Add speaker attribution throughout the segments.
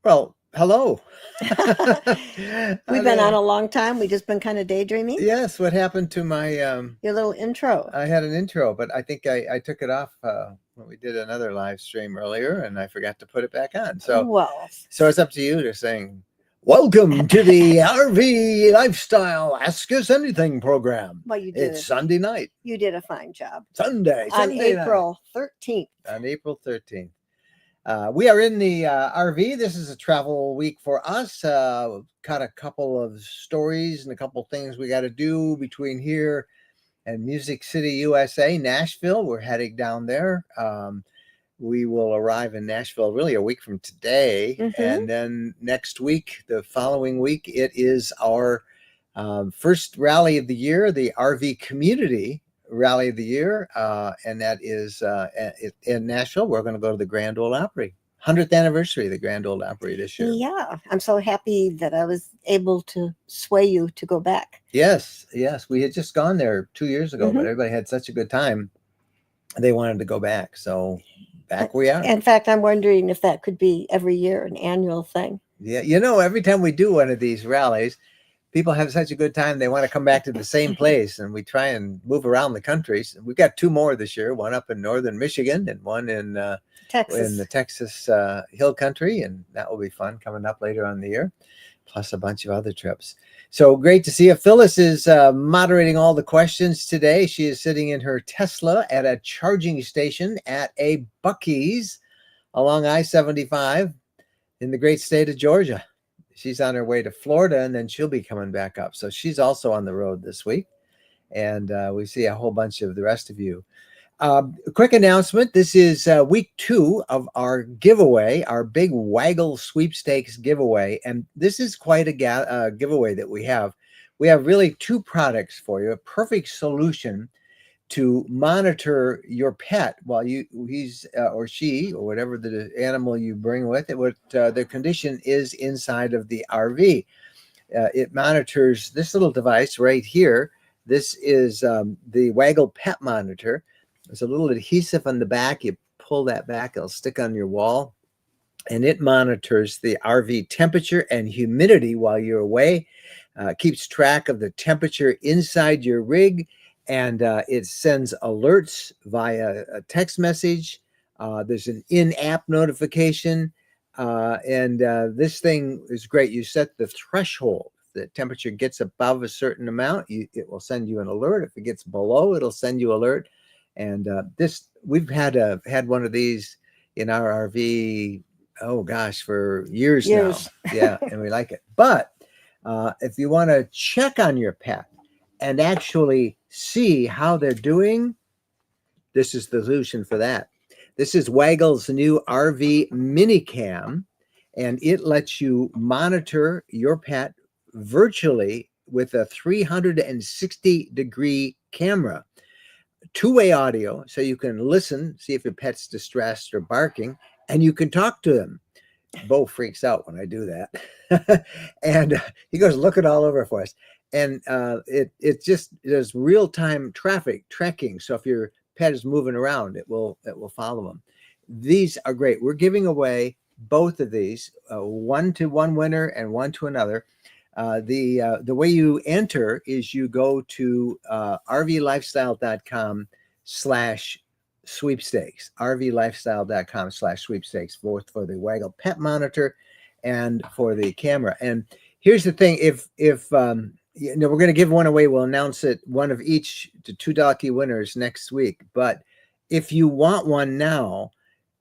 Speaker 1: Well, hello.
Speaker 2: We've been on a long time. We just been kind of daydreaming.
Speaker 1: Yes, what happened to my
Speaker 2: Your little intro.
Speaker 1: I had an intro, but I think I took it off when we did another live stream earlier and I forgot to put it back on.
Speaker 2: Well,
Speaker 1: So it's up to you to saying, "Welcome to the RV Lifestyle Ask Us Anything program."
Speaker 2: well, you
Speaker 1: It's
Speaker 2: did.
Speaker 1: Sunday night.
Speaker 2: You did a fine job
Speaker 1: Sunday
Speaker 2: on
Speaker 1: night.
Speaker 2: April 13th.
Speaker 1: On April 13th. We are in the RV. This is a travel week for us. Got a couple of stories and a couple things we got to do between here and Music City, USA, Nashville. We're heading down there. We will arrive in Nashville really a week from today. And then next week, the following week, it is our first rally of the year, the RV Community Rally of the Year, and that is in Nashville. We're going to go to the Grand Ole Opry. 100th anniversary of the Grand Ole Opry this year.
Speaker 2: Yeah, I'm so happy that I was able to sway you to go back.
Speaker 1: Yes. We had just gone there 2 years ago, but everybody had such a good time. They wanted to go back. So back we are.
Speaker 2: In fact, I'm wondering if that could be every year, an annual thing.
Speaker 1: Yeah. Every time we do one of these rallies, people have such a good time. They want to come back to the same place, and we try and move around the country. So we've got 2 more this year, one up in northern Michigan and one in
Speaker 2: Texas.
Speaker 1: In the Texas Hill Country, and that will be fun coming up later on in the year, plus a bunch of other trips. So great to see you. Phyllis is moderating all the questions today. She is sitting in her Tesla at a charging station at a Buc-ee's along I-75 in the great state of Georgia. She's on her way to Florida, and then she'll be coming back up. So she's also on the road this week, and we see a whole bunch of the rest of you. A quick announcement. This is week 2 of our giveaway, our big Waggle sweepstakes giveaway. And this is quite a giveaway that we have. We have really 2 products for you, a perfect solution to monitor your pet while he's or she or whatever the animal you bring with it, what the condition is inside of the RV. It monitors this little device right here. This is the Waggle Pet Monitor. There's a little adhesive on the back. You pull that back, it'll stick on your wall, and it monitors the RV temperature and humidity while you're away, keeps track of the temperature inside your rig, and it sends alerts via a text message. There's an in-app notification, and this thing is great. You set the threshold. If the temperature gets above a certain amount, it will send you an alert. If it gets below, it'll send you alert. And we've had one of these in our RV, oh gosh, for years now. Yeah, and we like it. But if you want to check on your pet and actually see how they're doing, this is the solution for that. This is Waggle's new RV Minicam, and it lets you monitor your pet virtually with a 360-degree camera. 2-way audio, so you can listen, see if your pet's distressed or barking, and you can talk to them. Bo freaks out when I do that. And he goes looking all over for us. And it just does real-time traffic tracking. So if your pet is moving around, it will follow them. These are great. We're giving away both of these, one to one winner and one to another. The way you enter is you go to rvlifestyle.com/sweepstakes, rvlifestyle.com/sweepstakes, both for the Waggle Pet Monitor and for the camera. And here's the thing: if we're going to give one away, we'll announce it, one of each to 2 lucky winners next week. But if you want one now,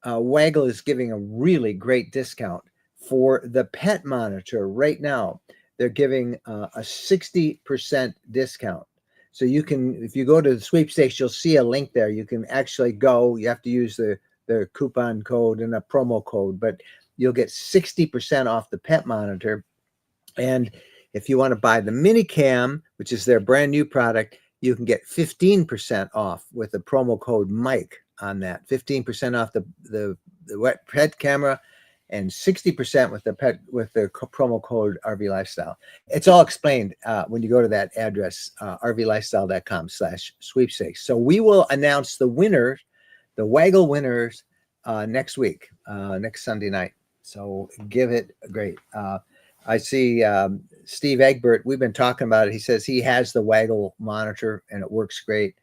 Speaker 1: Waggle is giving a really great discount for the Pet Monitor right now. They're giving a 60% discount. So you can, if you go to the sweepstakes, you'll see a link there. You can actually go. You have to use the coupon code and a promo code, but you'll get 60% off the Pet Monitor. And if you want to buy the Minicam, which is their brand new product, you can get 15% off with the promo code Mike on that. 15% off the wet pet camera, and 60% with the promo code RV Lifestyle. It's all explained when you go to that address, rvlifestyle.com/sweepstakes. So we will announce the winners, the Waggle winners, next week, next Sunday night. So give it great. I see Steve Egbert. We've been talking about it. He says he has the Waggle monitor and it works great.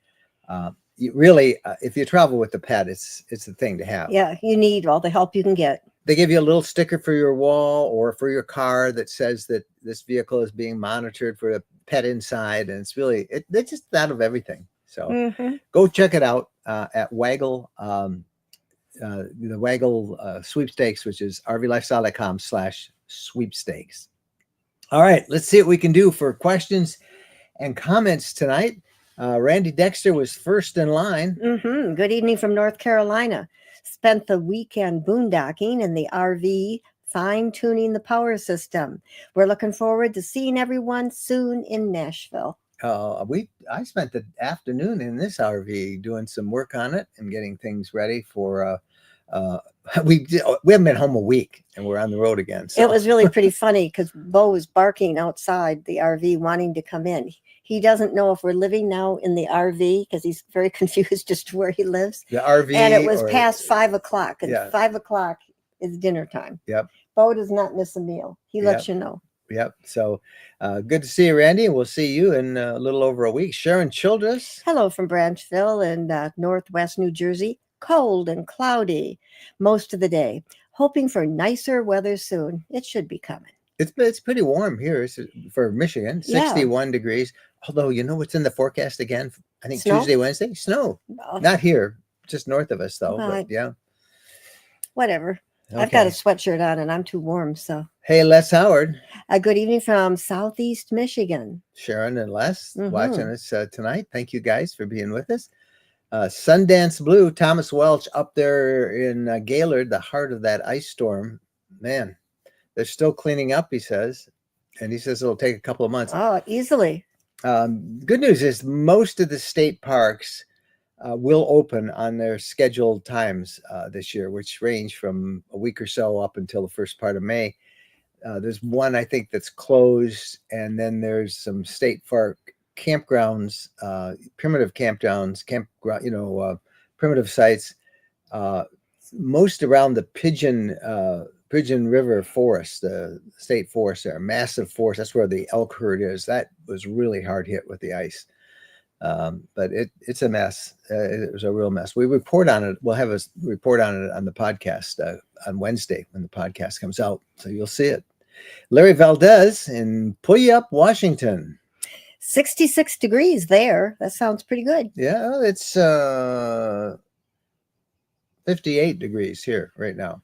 Speaker 1: You really, if you travel with the pet, it's the thing to have.
Speaker 2: Yeah, you need all the help you can get.
Speaker 1: They give you a little sticker for your wall or for your car that says that this vehicle is being monitored for a pet inside, and it's really they just out of everything. So go check it out at Waggle. The Waggle sweepstakes, which is rvlifestyle.com/sweepstakes. All right, let's see what we can do for questions and comments tonight. Randy Dexter was first in line.
Speaker 2: Good evening from North Carolina. Spent the weekend boondocking in the RV, fine-tuning the power system. We're looking forward to seeing everyone soon in Nashville.
Speaker 1: I spent the afternoon in this RV doing some work on it and getting things ready for we haven't been home a week and we're on the road again. So.
Speaker 2: It was really pretty funny because Bo was barking outside the RV wanting to come in. He doesn't know if we're living now in the RV because he's very confused as to where he lives.
Speaker 1: The RV,
Speaker 2: and it was past 5 o'clock, and
Speaker 1: yeah.
Speaker 2: 5 o'clock is dinner time.
Speaker 1: Yep.
Speaker 2: Bo does not miss a meal. He lets you know.
Speaker 1: Yep. So good to see you, Randy. We'll see you in a little over a week. Sharon Childress.
Speaker 2: Hello from Branchville in northwest New Jersey. Cold and cloudy most of the day. Hoping for nicer weather soon. It should be coming.
Speaker 1: It's pretty warm here for Michigan, 61 degrees. Although, you know what's in the forecast again? I think
Speaker 2: Snow?
Speaker 1: Tuesday, Wednesday? Snow.
Speaker 2: Oh.
Speaker 1: Not here, just north of us, though.
Speaker 2: Well,
Speaker 1: but yeah.
Speaker 2: Whatever.
Speaker 1: Okay.
Speaker 2: I've got a sweatshirt on and I'm too warm, so.
Speaker 1: Hey, Les Howard.
Speaker 2: Good evening from Southeast Michigan.
Speaker 1: Sharon and Les watching us tonight. Thank you guys for being with us. Sundance Blue, Thomas Welch up there in Gaylord, the heart of that ice storm. Man, they're still cleaning up, he says. And he says it'll take a couple of months.
Speaker 2: Oh, easily.
Speaker 1: Good news is most of the state parks will open on their scheduled times this year, which range from a week or so up until the first part of May. There's one, I think, that's closed. And then there's some state park campgrounds, primitive campgrounds, primitive sites, most around the Pigeon River Forest, the state forest there, massive forest. That's where the elk herd is. That was really hard hit with the ice. But it's a mess. It was a real mess. We report on it. We'll have a report on it on the podcast on Wednesday when the podcast comes out. So you'll see it. Larry Valdez in Puyallup, Washington.
Speaker 2: 66 degrees there. That sounds pretty good.
Speaker 1: Yeah, it's 58 degrees here right now.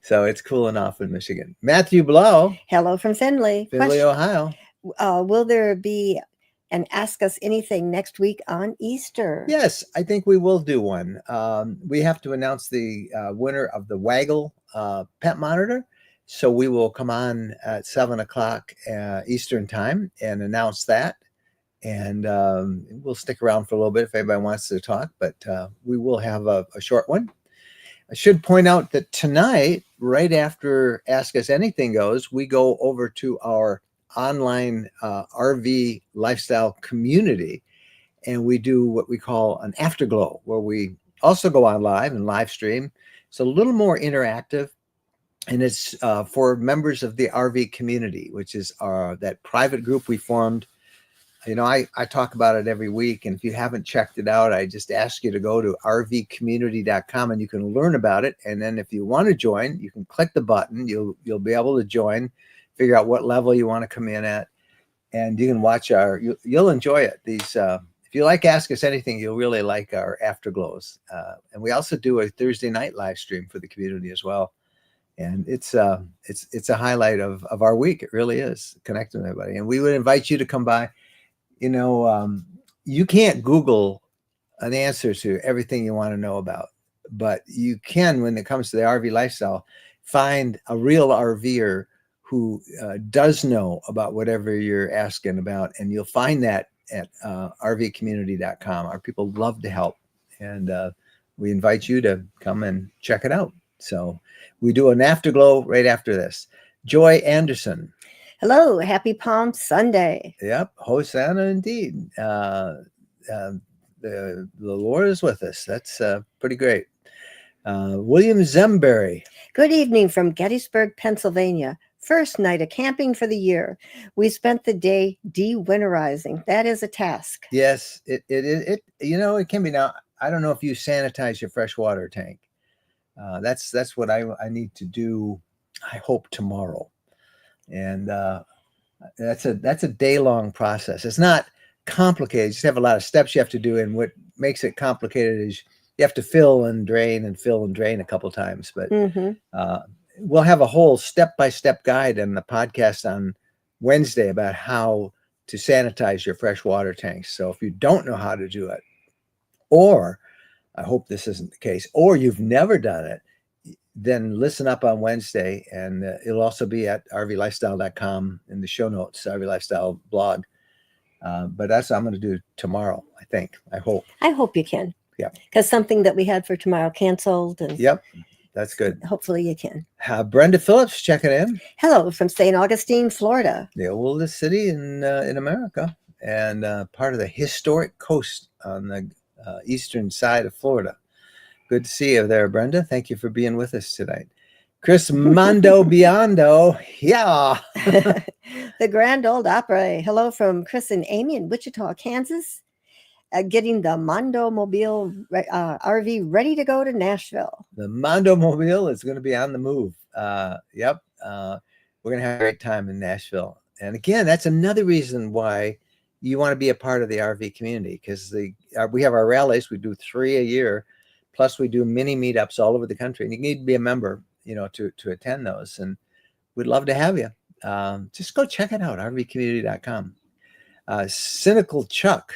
Speaker 1: So it's cooling off in Michigan. Matthew Blau.
Speaker 2: Hello from Findlay.
Speaker 1: Ohio.
Speaker 2: Will there be an Ask Us Anything next week on Easter?
Speaker 1: Yes, I think we will do one. We have to announce the winner of the Waggle pet monitor. So we will come on at 7 o'clock Eastern time and announce that. And we'll stick around for a little bit if anybody wants to talk, but we will have a short one. I should point out that tonight, right after Ask Us Anything goes, we go over to our online RV lifestyle community, and we do what we call an Afterglow, where we also go on live and live stream. It's a little more interactive, and it's for members of the RV community, which is that private group we formed. You know, I talk about it every week, and if you haven't checked it out, I just ask you to go to rvcommunity.com and you can learn about it. And then if you want to join, you can click the button. You'll be able to join, figure out what level you want to come in at, and you can watch you'll enjoy it. These if you like Ask Us Anything, you'll really like our Afterglows. And we also do a Thursday night live stream for the community as well. And it's a highlight of our week. It really is, connecting with everybody. And we would invite you to come by. You know, you can't Google an answer to everything you want to know about, but you can, when it comes to the RV lifestyle, find a real RVer who does know about whatever you're asking about. And you'll find that at rvcommunity.com. Our people love to help. And we invite you to come and check it out. So we do an Afterglow right after this. Joy Anderson.
Speaker 2: Hello, happy Palm Sunday.
Speaker 1: Yep, Hosanna indeed. The Lord is with us. That's pretty great. William Zemberry.
Speaker 2: Good evening from Gettysburg, Pennsylvania. First night of camping for the year. We spent the day de-winterizing. That is a task.
Speaker 1: Yes, it it can be. Now, I don't know if you sanitize your freshwater tank. That's what I need to do. I hope tomorrow, and that's a day-long process. It's not complicated. You just have a lot of steps you have to do, and what makes it complicated is you have to fill and drain a couple times. But we'll have a whole step-by-step guide in the podcast on Wednesday about how to sanitize your freshwater tanks. So if you don't know how to do it, or I hope this isn't the case, or you've never done it, then listen up on Wednesday, and it'll also be at rvlifestyle.com in the show notes, RV Lifestyle blog. But that's what I'm going to do tomorrow, I hope.
Speaker 2: I hope you can.
Speaker 1: Yeah.
Speaker 2: Because something that we had for tomorrow canceled. And
Speaker 1: yep. That's good.
Speaker 2: Hopefully you can.
Speaker 1: Brenda Phillips checking in.
Speaker 2: Hello from St. Augustine, Florida.
Speaker 1: The oldest city in America, and part of the historic coast on the eastern side of Florida. Good to see you there, Brenda. Thank you for being with us tonight. Chris Mondo Biondo. Yeah.
Speaker 2: The Grand Old Opera. Hello from Chris and Amy in Wichita, Kansas. Getting the Mondo Mobile RV ready to go to Nashville.
Speaker 1: The Mondo Mobile is going to be on the move. Yep. We're going to have a great time in Nashville. And again, that's another reason why you want to be a part of the RV community, because we have our rallies. We do 3 a year. Plus, we do mini meetups all over the country. And you need to be a member, to attend those. And we'd love to have you. Just go check it out, rvcommunity.com. Cynical Chuck.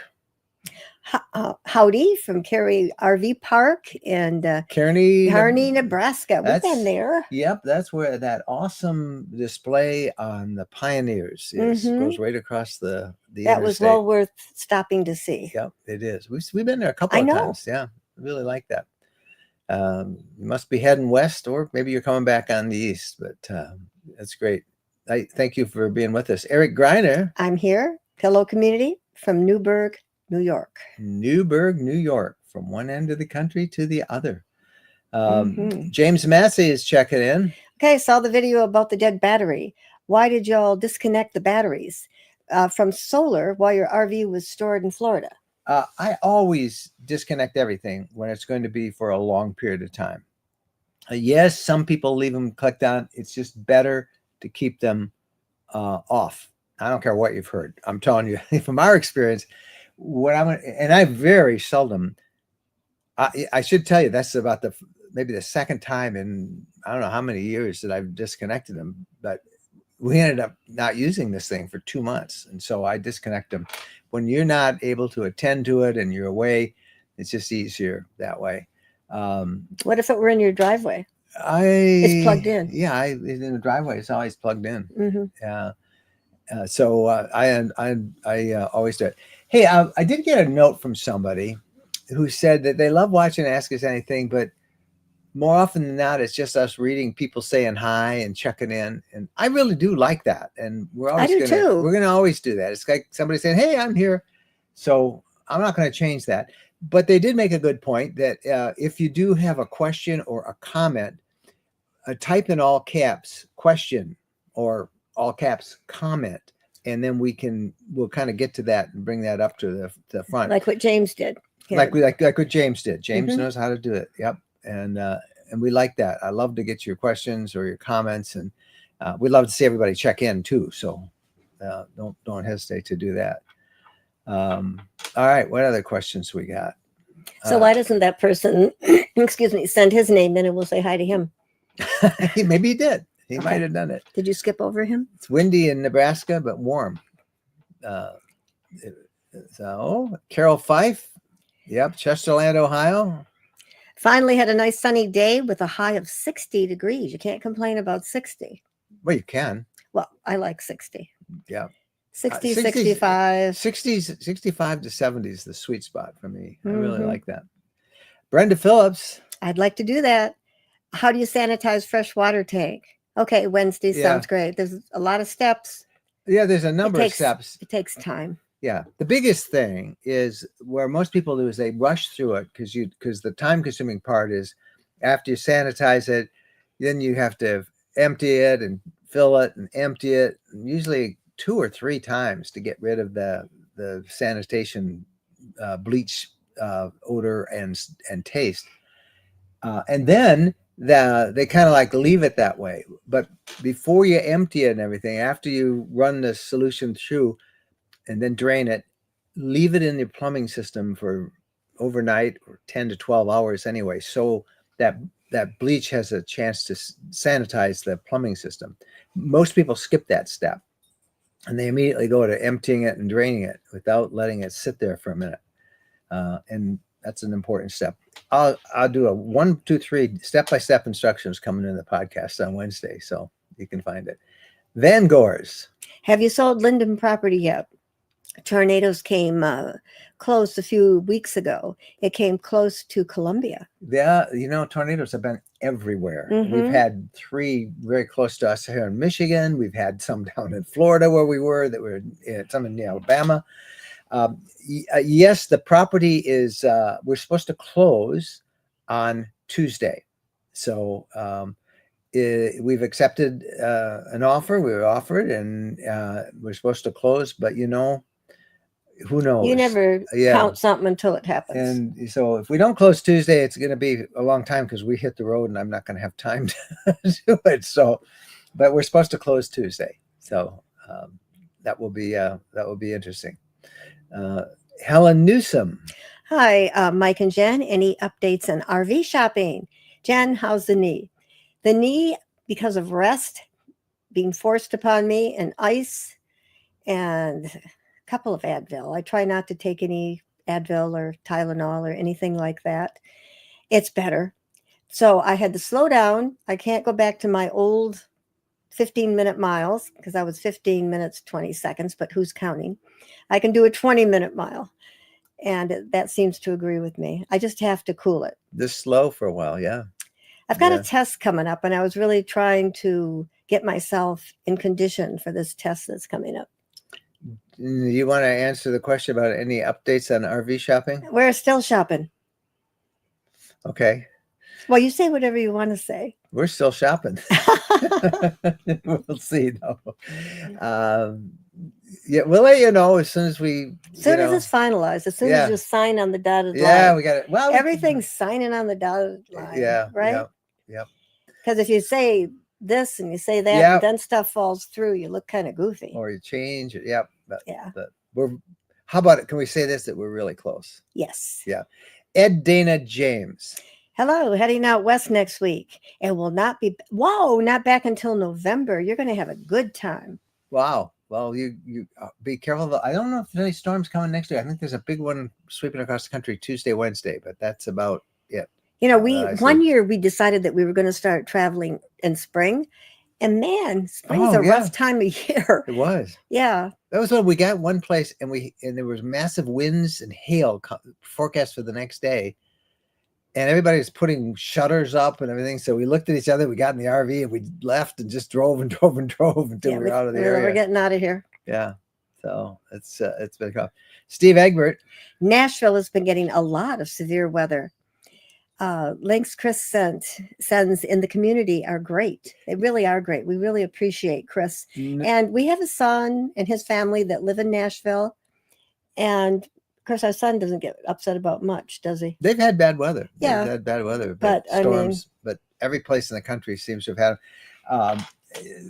Speaker 2: Howdy from Cary RV Park and Kearney, Nebraska. We've been there.
Speaker 1: Yep, that's where that awesome display on the Pioneers is. Goes right across the
Speaker 2: That
Speaker 1: interstate.
Speaker 2: was well worth stopping to see.
Speaker 1: Yep, it is. We've been there a couple of times. Yeah, I really like that. You must be heading west, or maybe you're coming back on the east, but that's great. I thank you for being with us. Eric Greiner.
Speaker 2: I'm here. Hello, community from Newburgh, New York.
Speaker 1: Newburgh, New York, from one end of the country to the other. James Massey is checking in.
Speaker 2: Okay, saw the video about the dead battery. Why did y'all disconnect the batteries from solar while your RV was stored in Florida?
Speaker 1: I always disconnect everything when it's going to be for a long period of time. Yes, some people leave them clicked on. It's just better to keep them off. I don't care what you've heard. I'm telling you from our experience. And I very seldom, I should tell you, that's about maybe the second time in I don't know how many years that I've disconnected them, but we ended up not using this thing for 2 months. And so I disconnect them. When you're not able to attend to it and you're away, it's just easier that way.
Speaker 2: What if it were in your driveway? It's plugged in.
Speaker 1: Yeah, in the driveway, it's always plugged in. So I always do it. Hey, I did get a note from somebody who said that they love watching Ask Us Anything, but more often than not, it's just us reading people saying hi and checking in. And I really do like that. And we're going to always do that. It's like somebody saying, hey, I'm here. So I'm not going to change that. But they did make a good point that if you do have a question or a comment, type in all caps question or all caps comment. And then we'll kind of get to that and bring that up to the front.
Speaker 2: Like what James did.
Speaker 1: Like what James did. James knows how to do it. Yep. And we like that. I love to get your questions or your comments, and we'd love to see everybody check in too. So don't hesitate to do that. All right. What other questions we got?
Speaker 2: So why doesn't that person, excuse me, send his name in and we'll say hi to him?
Speaker 1: Maybe he did. He might have done it.
Speaker 2: Did you skip over him?
Speaker 1: It's windy in Nebraska, but warm. So Carol Fife. Yep. Chesterland, Ohio.
Speaker 2: Finally had a nice sunny day with a high of 60 degrees. You can't complain about 60.
Speaker 1: Well, you can.
Speaker 2: Well, I like 60.
Speaker 1: Yeah.
Speaker 2: 60, 65.
Speaker 1: 60s, 65 to 70 is the sweet spot for me. I really like that. Brenda Phillips.
Speaker 2: I'd like to do that. How do you sanitize fresh water tank? Okay, Wednesday sounds great. There's a lot of steps.
Speaker 1: Yeah, there's a number of steps.
Speaker 2: It takes time.
Speaker 1: Yeah. The biggest thing is where most people do is they rush through it because the time consuming part is after you sanitize it, then you have to empty it and fill it and empty it, usually 2 or 3 times to get rid of the sanitation bleach odor and taste. And then they kind of like leave it that way. But before you empty it and everything, after you run the solution through and then drain it, leave it in your plumbing system for overnight or 10 to 12 hours anyway, so that bleach has a chance to sanitize the plumbing system. Most people skip that step and they immediately go to emptying it and draining it without letting it sit there for a minute. And that's an important step. I'll do a 1, 2, 3 step-by-step instructions coming in the podcast on Wednesday, so you can find it. Van Gores.
Speaker 2: Have you sold Linden property yet? Tornadoes came close a few weeks ago. It came close to Columbia.
Speaker 1: Yeah, tornadoes have been everywhere. We've had 3 very close to us here in Michigan. We've had some down in Florida where we were, some in Alabama. Yes, the property is, we're supposed to close on Tuesday. So we've accepted an offer. We were offered and we're supposed to close, but who knows?
Speaker 2: You never count something until it happens.
Speaker 1: And so if we don't close Tuesday, it's going to be a long time because we hit the road and I'm not going to have time to do it. So, but we're supposed to close Tuesday. So that will be interesting. Helen Newsom.
Speaker 2: Hi, Mike and Jen. Any updates on RV shopping? Jen, how's the knee? The knee, because of rest being forced upon me and ice and a couple of Advil. I try not to take any Advil or Tylenol or anything like that. It's better. So I had to slow down. I can't go back to my old 15-minute miles because I was 15 minutes, 20 seconds, but who's counting? I can do a 20-minute mile. And that seems to agree with me. I just have to cool it.
Speaker 1: This slow for a while, yeah.
Speaker 2: I've got a test coming up, and I was really trying to get myself in condition for this test that's coming up.
Speaker 1: You want to answer the question about any updates on RV shopping?
Speaker 2: We're still shopping.
Speaker 1: Okay.
Speaker 2: Well, you say whatever you want to say.
Speaker 1: We're still shopping. We'll see, though. Yeah, we'll let you know as soon as we.
Speaker 2: As soon as it's finalized, as soon as you sign on the dotted line.
Speaker 1: Yeah, we got it. Well,
Speaker 2: everything's signing on the dotted line.
Speaker 1: Yeah.
Speaker 2: Right.
Speaker 1: Yep.
Speaker 2: Because if you say this and you say that, and then stuff falls through, you look kind of goofy.
Speaker 1: Or you change it. Yep. But
Speaker 2: we're.
Speaker 1: How about it? Can we say this, that we're really close?
Speaker 2: Yes.
Speaker 1: Yeah. Ed Dana James.
Speaker 2: Hello, heading out west next week, and will not back until November. You're going to have a good time.
Speaker 1: Wow. Well, you be careful. I don't know if there's any storms coming next week. I think there's a big one sweeping across the country Tuesday, Wednesday, but that's about it.
Speaker 2: One year we decided that we were going to start traveling in spring, and man, spring's a rough time of year.
Speaker 1: It was.
Speaker 2: Yeah.
Speaker 1: That was when we got one place, and there was massive winds and hail forecast for the next day. And everybody was putting shutters up and everything. So we looked at each other. We got in the RV and we left and just drove until we were out of the area.
Speaker 2: We're getting out of here.
Speaker 1: Yeah. So it's been tough. Steve Egbert.
Speaker 2: Nashville has been getting a lot of severe weather. Links Chris sends in the community are great. They really are great. We really appreciate Chris. And we have a son and his family that live in Nashville. And of course, our son doesn't get upset about much, does he?
Speaker 1: They've had bad weather.
Speaker 2: Yeah.
Speaker 1: They've had bad weather, but storms. But every place in the country seems to have had them.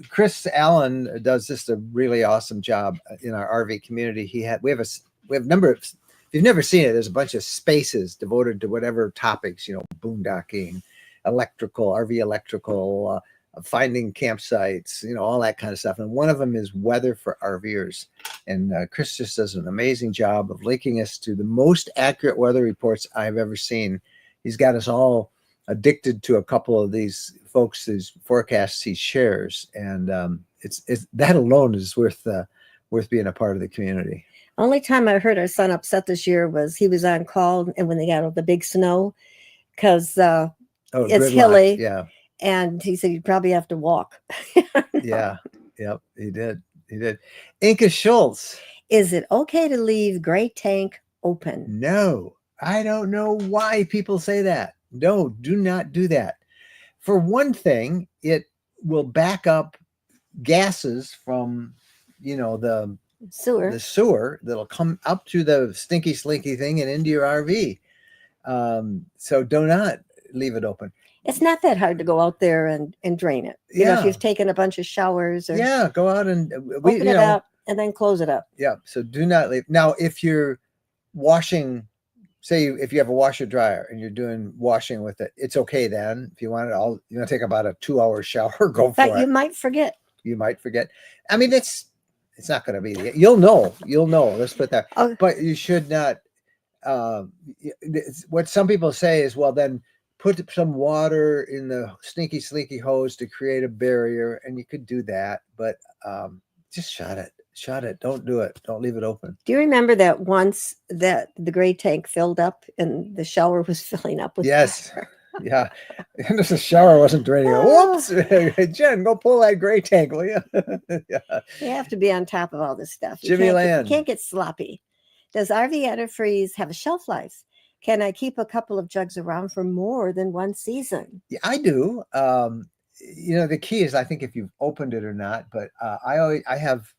Speaker 1: Chris Allen does just a really awesome job in our RV community. We have a number of. If you've never seen it, there's a bunch of spaces devoted to whatever topics, boondocking, RV electrical, finding campsites, all that kind of stuff. And one of them is weather for RVers. And Chris just does an amazing job of linking us to the most accurate weather reports I've ever seen. He's got us all addicted to a couple of these folks, these forecasts he shares. And it's that alone is worth being a part of the community.
Speaker 2: Only time I heard our son upset this year was he was on call and when they got the big snow because it's hilly.
Speaker 1: Yeah.
Speaker 2: And he said, you'd probably have to walk.
Speaker 1: Yeah. Yep. He did. Inka Schultz.
Speaker 2: Is it okay to leave gray tank open?
Speaker 1: No, I don't know why people say that. No, do not do that. For one thing, it will back up gases from, the
Speaker 2: Sewer.
Speaker 1: that'll come up through the stinky slinky thing and into your RV. So do not leave it open.
Speaker 2: It's not that hard to go out there and drain it. You know, if
Speaker 1: Yeah.
Speaker 2: you've taken a bunch of showers or
Speaker 1: Yeah, go out and
Speaker 2: open it up and then close it up.
Speaker 1: Yeah, so do not leave. Now, if you're washing, say if you have a washer dryer and you're doing washing with it, it's okay then. If you want to take about a 2-hour shower, go for
Speaker 2: But
Speaker 1: it.
Speaker 2: you might forget.
Speaker 1: You might forget. I mean, it's not going to be. You'll know. Let's put that.
Speaker 2: Oh.
Speaker 1: But you should not. What some people say is, well, then put some water in the stinky slinky hose to create a barrier, and you could do that. But just shut it. Don't do it. Don't leave it open.
Speaker 2: Do you remember that once that the gray tank filled up and the shower was filling up with
Speaker 1: Yes.
Speaker 2: water?
Speaker 1: Yeah. And the shower wasn't draining. Whoops. Jen, go pull that gray tank, will you? Yeah.
Speaker 2: You have to be on top of all this stuff.
Speaker 1: Jimmy Land.
Speaker 2: You can't get sloppy. Does RV antifreeze have a shelf life? Can I keep a couple of jugs around for more than one season?
Speaker 1: Yeah, I do. The key is, I think, if you've opened it or not, but I have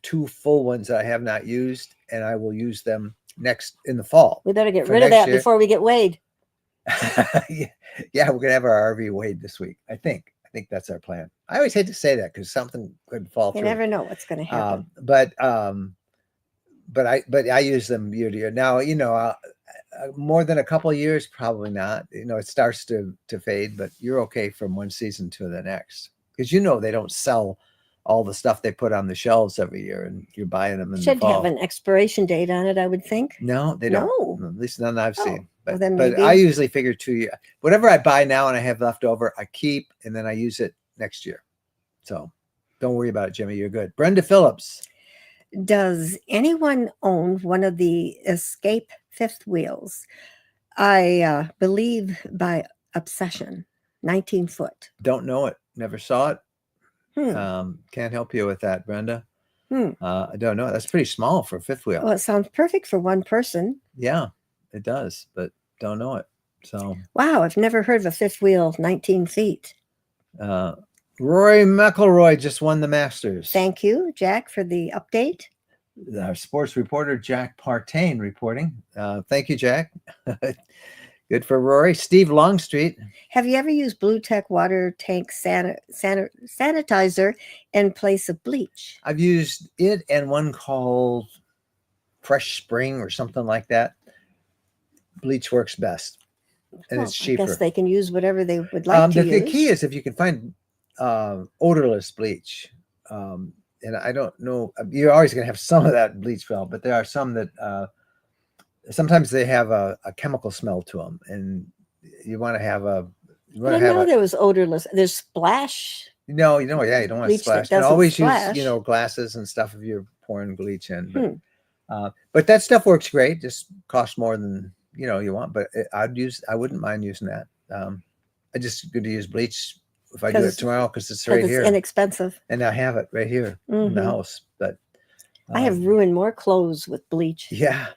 Speaker 1: 2 full ones that I have not used, and I will use them in the fall.
Speaker 2: We better get rid of that before we get weighed.
Speaker 1: Yeah, we're gonna have our RV weighed this week. I think that's our plan. I always hate to say that because something could fall through.
Speaker 2: You never know what's going to happen.
Speaker 1: But I use them year to year. Now, more than a couple of years, probably not. It starts to fade, but you're okay from one season to the next because they don't sell all the stuff they put on the shelves every year, and you're buying them in the fall.
Speaker 2: Should have an expiration date on it, I would think.
Speaker 1: No, they don't.
Speaker 2: No.
Speaker 1: At least none I've seen. But,
Speaker 2: well,
Speaker 1: but I usually figure 2 years. Whatever I buy now and I have left over, I keep, and then I use it next year. So don't worry about it, Jimmy. You're good. Brenda Phillips.
Speaker 2: Does anyone own one of the Escape fifth wheels? I believe by obsession, 19 foot.
Speaker 1: Don't know it. Never saw it. Can't help you with that, Brenda. I don't know. That's pretty small for a fifth wheel.
Speaker 2: Well, it sounds perfect for one person.
Speaker 1: Yeah, it does, but don't know it. So
Speaker 2: wow, I've never heard of a fifth wheel 19 feet.
Speaker 1: Rory McIlroy just won the Masters.
Speaker 2: Thank you, Jack, for the update.
Speaker 1: Our sports reporter, Jack Partain, reporting. Thank you, Jack. Good for Rory. Steve Longstreet.
Speaker 2: Have you ever used Blue Tech water tank sanitizer in place of bleach?
Speaker 1: I've used it and one called Fresh Spring or something like that. Bleach works best, and it's cheaper.
Speaker 2: I guess they can use whatever they would like to use.
Speaker 1: The key is if you can find odorless bleach. And I don't know, you're always going to have some of that bleach smell, but there are some that sometimes they have a chemical smell to them, and you want to have a.
Speaker 2: I know there was odorless. There's splash.
Speaker 1: No, you don't want to splash. And always use glasses and stuff if you're pouring bleach in. But that stuff works great. Just costs more than you want. But I wouldn't mind using that. I just going to use bleach if I do it tomorrow because it's right here.
Speaker 2: It's inexpensive.
Speaker 1: And I have it right here in the house. But
Speaker 2: I have ruined more clothes with bleach.
Speaker 1: Yeah.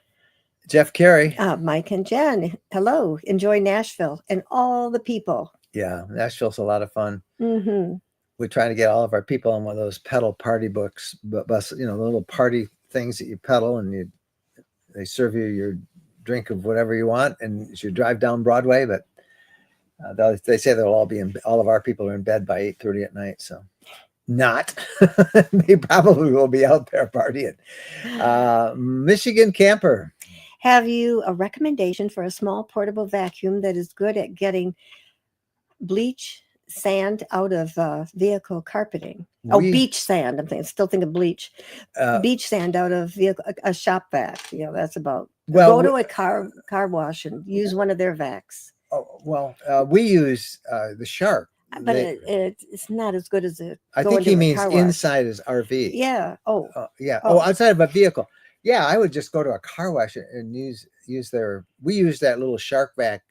Speaker 1: Jeff Carey.
Speaker 2: Mike and Jen. Hello. Enjoy Nashville and all the people.
Speaker 1: Yeah. Nashville's a lot of fun. We're trying to get all of our people on one of those pedal party bus, the little party things that you pedal, and they serve you your drink of whatever you want, and as you drive down Broadway. But they say they'll all of our people are in bed by 8:30 at night. So not, they probably will be out there partying. Michigan Camper.
Speaker 2: Have you a recommendation for a small portable vacuum that is good at getting bleach sand out of vehicle carpeting? Beach sand. I'm still thinking bleach. Beach sand out of a shop vac. That's about. Go to a car wash and use one of their vacs.
Speaker 1: We use the Shark,
Speaker 2: but it's not as good as it.
Speaker 1: I think he means inside his RV.
Speaker 2: Yeah.
Speaker 1: Outside of a vehicle. Yeah, I would just go to a car wash and use their. We use that little Shark vac.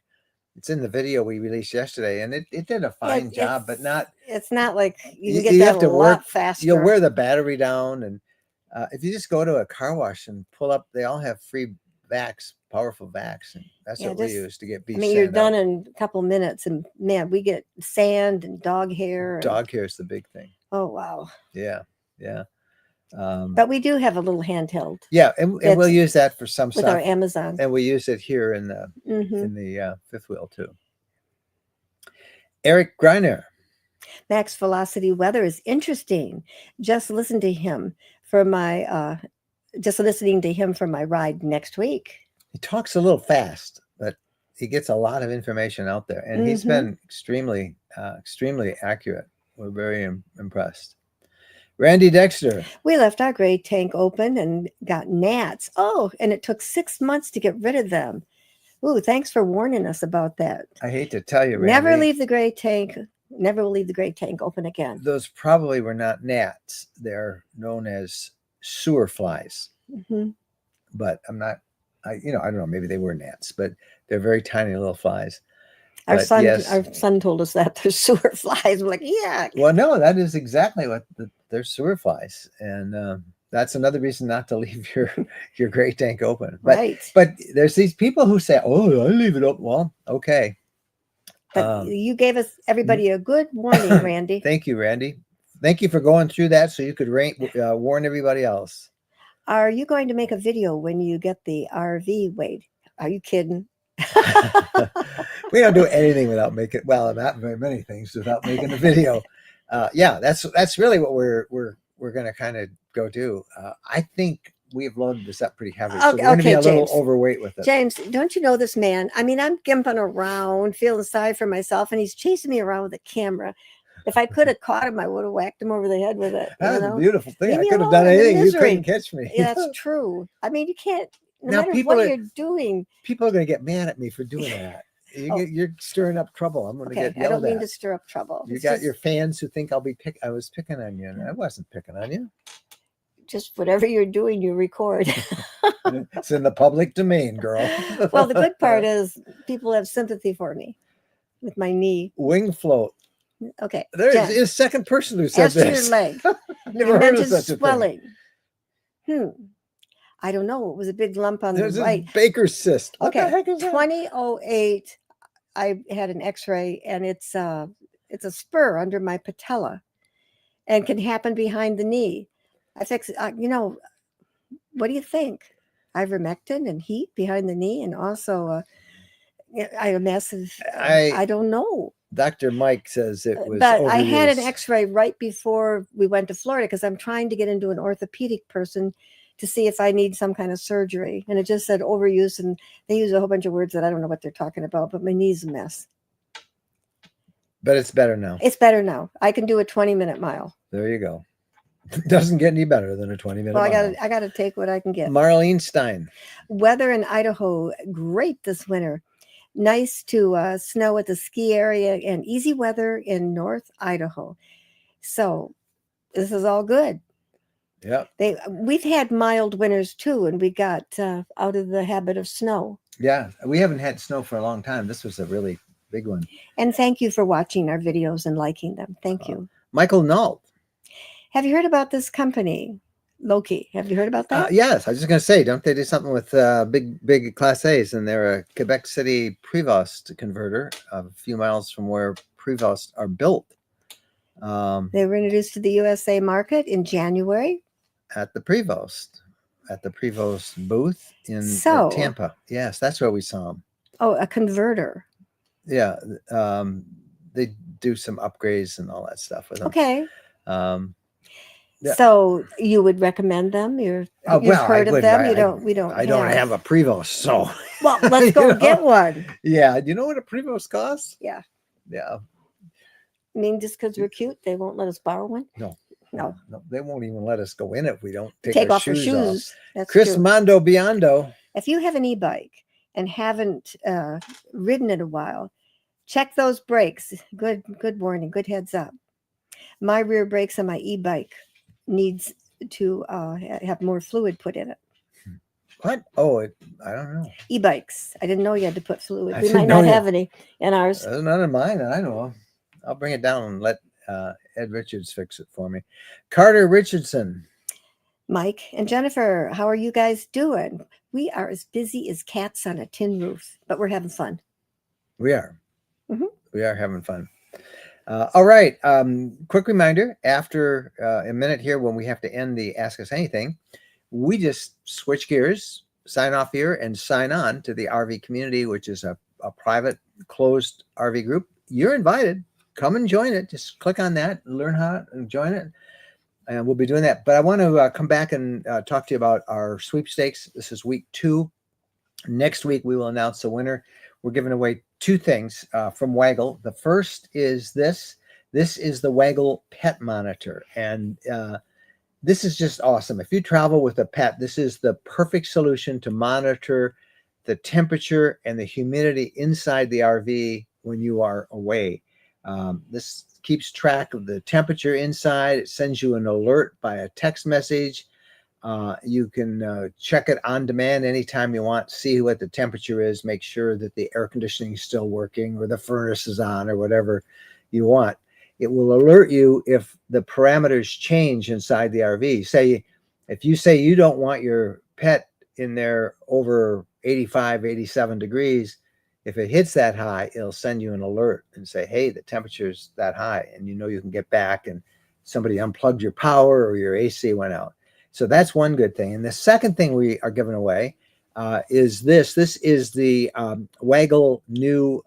Speaker 1: It's in the video we released yesterday, and it did a fine job, but not.
Speaker 2: It's not like you can get that a lot faster.
Speaker 1: You'll wear the battery down, and if you just go to a car wash and pull up, they all have free vacs powerful vacs, and that's
Speaker 2: Yeah,
Speaker 1: what we
Speaker 2: just-
Speaker 1: use to get beach
Speaker 2: I mean, you're
Speaker 1: sand
Speaker 2: done
Speaker 1: out.
Speaker 2: in a couple minutes, and man, we get sand and dog hair. And,
Speaker 1: Dog hair is the big thing.
Speaker 2: oh wow!
Speaker 1: Yeah, yeah.
Speaker 2: But we do have a little handheld
Speaker 1: Yeah, and we'll
Speaker 2: that's
Speaker 1: use that for some
Speaker 2: with our
Speaker 1: stuff,
Speaker 2: Amazon.
Speaker 1: and we use it here in the
Speaker 2: Hmm.
Speaker 1: fifth wheel too. Eric Greiner.
Speaker 2: Max Velocity Weather is interesting. Just listen to him for my just listening to him for my ride next week.
Speaker 1: He talks a little fast, but he gets a lot of information out there, and he's been extremely accurate. We're very impressed. Randy Dexter.
Speaker 2: We left our gray tank open and got gnats. Oh, and it took 6 months to get rid of them. Ooh, thanks for warning us about that.
Speaker 1: I hate to tell you, Randy,
Speaker 2: Never leave the gray tank. Never will leave the gray tank open again.
Speaker 1: those probably were not gnats. They're known as sewer flies.
Speaker 2: Hmm.
Speaker 1: But I'm not, I don't know, maybe they were gnats, but they're very tiny little flies.
Speaker 2: Our
Speaker 1: But
Speaker 2: son,
Speaker 1: yes.
Speaker 2: our son told us that they're sewer flies. We're like, yeah.
Speaker 1: Well, no, that is exactly what they're sewer flies. And that's another reason not to leave your gray tank open. But,
Speaker 2: Right.
Speaker 1: But there's these people who say, oh, I leave it open. Well, okay.
Speaker 2: But you gave us everybody a good warning, Randy.
Speaker 1: Thank you, Randy. Thank you for going through that so you could warn everybody else.
Speaker 2: Are you going to make a video when you get the RV, Wade? Are you kidding?
Speaker 1: We don't do anything without making, well, not very many things without making a video. Yeah, that's really what we're going to kind of go do. I think we've loaded this up pretty heavy, so we're going to be a little overweight with it.
Speaker 2: James, don't you know this man? I mean, I'm gimping around, feeling sorry for myself, and he's chasing me around with a camera. If I could have caught him, I would have whacked him over the head with it.
Speaker 1: That's a beautiful thing.
Speaker 2: Leave
Speaker 1: I
Speaker 2: me
Speaker 1: could have
Speaker 2: alone,
Speaker 1: done
Speaker 2: I'm in
Speaker 1: anything. You
Speaker 2: misery.
Speaker 1: couldn't catch me.
Speaker 2: Yeah, that's true. I mean, you can't, no
Speaker 1: Now,
Speaker 2: matter
Speaker 1: people
Speaker 2: what
Speaker 1: are-
Speaker 2: you're doing.
Speaker 1: People are going to get mad at me for doing that. You're stirring up trouble. I'm going to
Speaker 2: Okay,
Speaker 1: get
Speaker 2: I don't
Speaker 1: yelled
Speaker 2: mean
Speaker 1: at.
Speaker 2: to stir up trouble.
Speaker 1: You
Speaker 2: It's
Speaker 1: got
Speaker 2: just,
Speaker 1: your fans who think I was picking on you, and I wasn't picking on you.
Speaker 2: just whatever you're doing, you record.
Speaker 1: It's in the public domain, girl.
Speaker 2: Well, the good part is people have sympathy for me with my knee.
Speaker 1: Wing float.
Speaker 2: Okay.
Speaker 1: There
Speaker 2: Jen,
Speaker 1: is a second person who said
Speaker 2: as to your
Speaker 1: this.
Speaker 2: leg.
Speaker 1: Never
Speaker 2: You
Speaker 1: heard of
Speaker 2: mentioned
Speaker 1: such a thing.
Speaker 2: swelling. I don't know. It was a big lump on
Speaker 1: There's
Speaker 2: the
Speaker 1: a
Speaker 2: right.
Speaker 1: Baker's cyst. What the
Speaker 2: Okay,
Speaker 1: heck is that?
Speaker 2: 2008. I had an X-ray, and it's a spur under my patella, and can happen behind the knee. I fix it. What do you think? Ivermectin and heat behind the knee, and also I have a massive. I don't know.
Speaker 1: Dr. Mike says it was
Speaker 2: But I had an
Speaker 1: overused.
Speaker 2: X-ray right before we went to Florida because I'm trying to get into an orthopedic person to see if I need some kind of surgery. And it just said overuse, and they use a whole bunch of words that I don't know what they're talking about, but my knee's a mess.
Speaker 1: But it's better now.
Speaker 2: It's better now. I can do a 20-minute mile.
Speaker 1: There you go. Doesn't get any better than a 20-minute
Speaker 2: Well,
Speaker 1: mile.
Speaker 2: I got to take what I can get.
Speaker 1: Marlene Stein.
Speaker 2: Weather in Idaho, great this winter. Nice to snow at the ski area and easy weather in North Idaho. So this is all good.
Speaker 1: Yep.
Speaker 2: We've had mild winters too, and we got out of the habit of snow.
Speaker 1: Yeah, we haven't had snow for a long time. This was a really big one.
Speaker 2: And thank you for watching our videos and liking them. Thank you.
Speaker 1: Michael Nault.
Speaker 2: Have you heard about this company, Loki? Have you heard about that?
Speaker 1: Yes, I was just going to say, don't they do something with big Class A's? And they're a Quebec City Prevost converter a few miles from where Prevost are built.
Speaker 2: They were introduced to the USA market in January.
Speaker 1: At the Prevost booth in Tampa. Yes, that's where we saw them.
Speaker 2: Oh, a converter.
Speaker 1: Yeah, they do some upgrades and all that stuff with them.
Speaker 2: Okay.
Speaker 1: Yeah.
Speaker 2: So you would recommend them? You've heard of them? We don't.
Speaker 1: I don't have a Prevost, so.
Speaker 2: Well, let's go get one.
Speaker 1: Yeah, do you know what a Prevost costs?
Speaker 2: Yeah.
Speaker 1: Yeah.
Speaker 2: I mean, just because we're cute, they won't let us borrow one?
Speaker 1: No.
Speaker 2: No.
Speaker 1: They won't even let us go in if we don't take our
Speaker 2: off our
Speaker 1: shoes
Speaker 2: shoes.
Speaker 1: off.
Speaker 2: That's
Speaker 1: Chris
Speaker 2: true.
Speaker 1: Mondo Biondo.
Speaker 2: If you have an e-bike and haven't ridden in a while, check those brakes. Good warning. Good heads up. My rear brakes on my e-bike needs to have more fluid put in it.
Speaker 1: What? Oh, I don't know.
Speaker 2: E-bikes. I didn't know you had to put fluid.
Speaker 1: I
Speaker 2: We
Speaker 1: didn't
Speaker 2: might
Speaker 1: know
Speaker 2: not
Speaker 1: you-
Speaker 2: have any in ours.
Speaker 1: There's none of mine that I know of. I'll bring it down and let Ed Richards fix it for me. Carter Richardson.
Speaker 2: Mike and Jennifer, how are you guys doing? We are as busy as cats on a tin roof, but we're having fun.
Speaker 1: We are.
Speaker 2: Mhm.
Speaker 1: We are having fun. All right. Quick reminder, after a minute here when we have to end the Ask Us Anything, we just switch gears, sign off here, and sign on to the RV community, which is a private, closed RV group. You're invited. Come and join it. Just click on that, learn how and join it. And we'll be doing that. But I want to come back and talk to you about our sweepstakes. This is week 2. Next week, we will announce the winner. We're giving away 2 things from Waggle. The first is this. This is the Waggle Pet Monitor. And this is just awesome. If you travel with a pet, this is the perfect solution to monitor the temperature and the humidity inside the RV when you are away. This keeps track of the temperature inside. It sends you an alert by a text message. You can check it on demand anytime you want, see what the temperature is, make sure that the air conditioning is still working or the furnace is on or whatever you want. It will alert you if the parameters change inside the RV. Say, if you say you don't want your pet in there over 85, 87 degrees, if it hits that high, it'll send you an alert and say, hey, the temperature's that high. And you know you can get back and somebody unplugged your power or your AC went out. So that's one good thing. And the second thing we are giving away is this. This is the Waggle new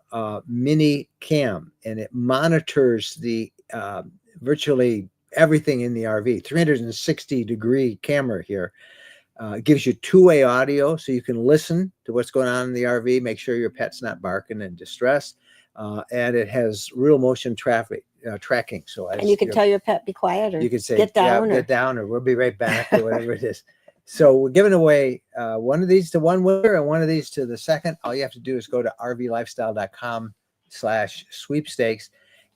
Speaker 1: mini cam, and it monitors the virtually everything in the RV. 360-degree camera here. It gives you 2-way audio, so you can listen to what's going on in the RV, make sure your pet's not barking in distress. And it has real motion tracking. So
Speaker 2: And you can tell your pet be quiet, or
Speaker 1: you can say,
Speaker 2: get down,
Speaker 1: get down, or we'll be right back, or whatever it is. So we're giving away one of these to one winner and one of these to the second. All you have to do is go to rvlifestyle.com/sweepstakes,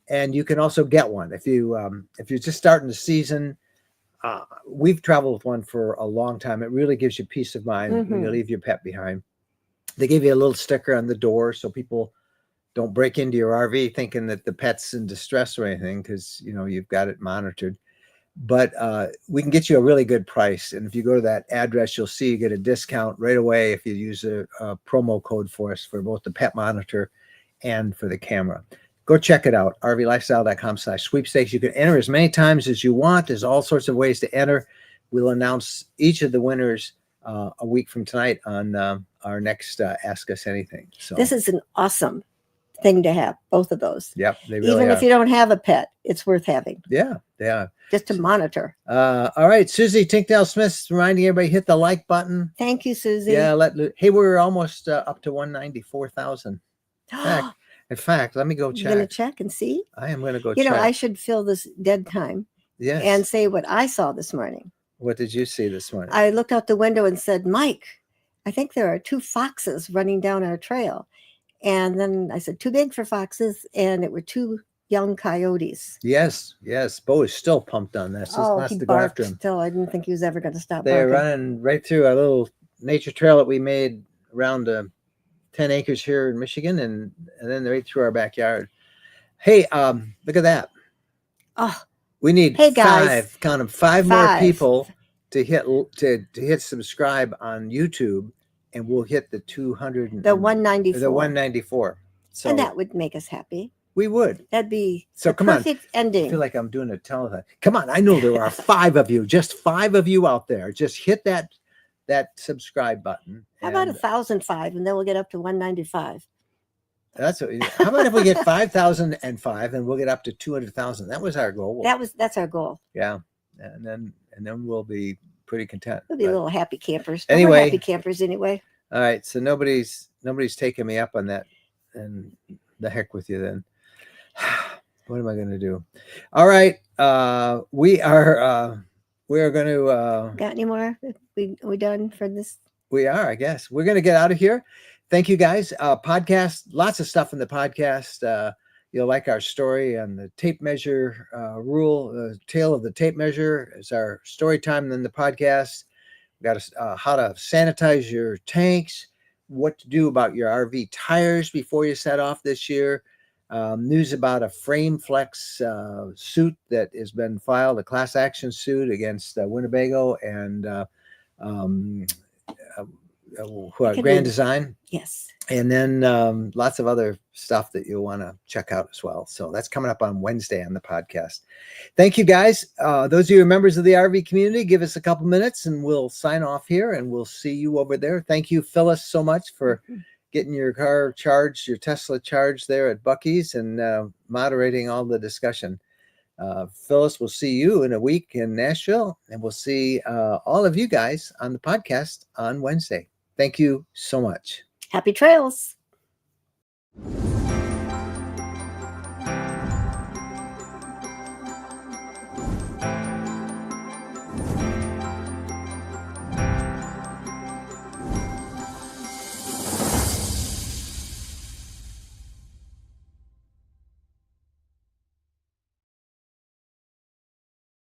Speaker 1: and you can also get one if you're just starting the season. We've traveled with one for a long time. It really gives you peace of mind when you leave your pet behind. They give you a little sticker on the door so people don't break into your RV thinking that the pet's in distress or anything, because you've got it monitored. But we can get you a really good price. And if you go to that address, you'll see you get a discount right away if you use a promo code for us for both the pet monitor and for the camera. Go check it out, rvlifestyle.com/sweepstakes. You can enter as many times as you want. There's all sorts of ways to enter. We'll announce each of the winners a week from tonight on our next Ask Us Anything. So
Speaker 2: this is an awesome thing to have, both of those.
Speaker 1: Yep, they really
Speaker 2: Even
Speaker 1: are.
Speaker 2: if you don't have a pet, it's worth having.
Speaker 1: Yeah, they are.
Speaker 2: Just to monitor.
Speaker 1: All right, Susie Tinkdale Smith reminding everybody, hit the like button.
Speaker 2: Thank you, Susie.
Speaker 1: Yeah, hey, we're almost up to 194,000. In fact, let me go check.
Speaker 2: You're going to check and see?
Speaker 1: I am going to go check.
Speaker 2: I should fill this dead time and say what I saw this morning.
Speaker 1: What did you see this morning?
Speaker 2: I looked out the window and said, Mike, I think there are 2 foxes running down our trail. And then I said, too big for foxes. And it were 2 young coyotes.
Speaker 1: Yes. Bo is still pumped on this.
Speaker 2: He
Speaker 1: to go after him.
Speaker 2: Still, I didn't think he was ever going to stop
Speaker 1: They're
Speaker 2: barking.
Speaker 1: running right through a little nature trail that we made around 10 acres here in Michigan, and then right through our backyard. Hey, look at that.
Speaker 2: Oh,
Speaker 1: we need
Speaker 2: guys,
Speaker 1: five more people to hit subscribe on YouTube, and we'll hit the 200.
Speaker 2: The 194.
Speaker 1: The 194. So,
Speaker 2: and that would make us happy.
Speaker 1: We would.
Speaker 2: That'd be
Speaker 1: the
Speaker 2: perfect ending.
Speaker 1: I feel like I'm doing a telethon. Come on, I know there are 5 of you, just 5 of you out there. Just hit that subscribe button.
Speaker 2: How about 1,005, and then we'll get up to 195.
Speaker 1: How about if we get 5,005 and we'll get up to 200,000? That was our goal.
Speaker 2: That's our goal.
Speaker 1: Yeah, and then we'll be pretty content.
Speaker 2: We'll be little happy campers.
Speaker 1: Anyway,
Speaker 2: we're happy campers anyway.
Speaker 1: All right, so nobody's taking me up on that, and the heck with you then. What am I going to do? All right, we are going to.
Speaker 2: Got any more? We done for this?
Speaker 1: We are, I guess. We're going to get out of here. Thank you, guys. Podcast, lots of stuff in the podcast. You'll like our story on the tape measure rule. The tale of the tape measure is our story time. And then the podcast, we got how to sanitize your tanks, what to do about your RV tires before you set off this year. News about a frame flex suit that has been filed, a class action suit against Winnebago and Grand Design.
Speaker 2: Yes.
Speaker 1: And then lots of other stuff that you'll want to check out as well. So that's coming up on Wednesday on the podcast. Thank you, guys. Those of you who are members of the RV community, give us a couple minutes and we'll sign off here and we'll see you over there. Thank you, Phyllis, so much for getting your car charged, your Tesla charged there at Buc-ee's and moderating all the discussion. Phyllis, we'll see you in a week in Nashville, and we'll see all of you guys on the podcast on Wednesday. Thank you so much.
Speaker 2: Happy trails.